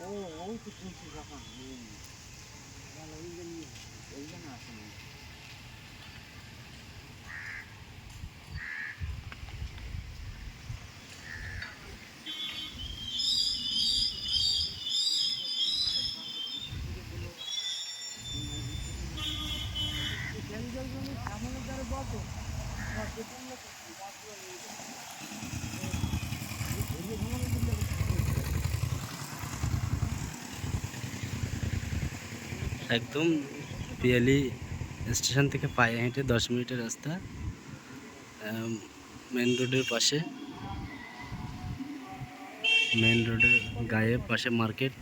ও ও তো শুনছি যখন ওই জন্য আসেনি। সামনের দ্বারে বসো একদম পিয়ালি স্টেশন থেকে পায়ে হেঁটে 10 মিনিটের রাস্তা, মেন রোডের পাশে, মেন রোডের গায়ে পাশে মার্কেট,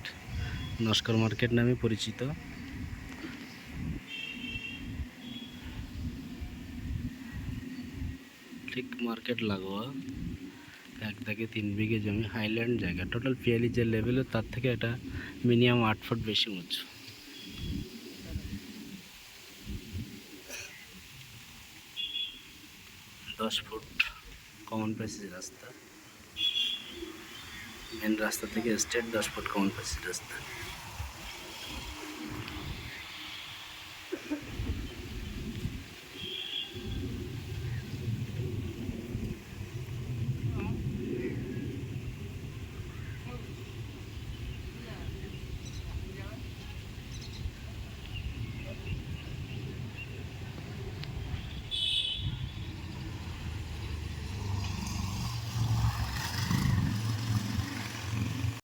নস্কর মার্কেট নামে পরিচিত। ঠিক মার্কেট লাগোয়া 1 দাগে 3 বিঘে জমি, হাইল্যান্ড জায়গা। টোটাল পিয়ালি যে লেভেলের তার থেকে এটা মিনিমাম 8 ফুট বেশি উঁচু। 10 ফুট কমন প্যাসেজ রাস্তা, মেন রাস্তা থেকে স্ট্রেট 10 ফুট কমন প্যাসেজ রাস্তা।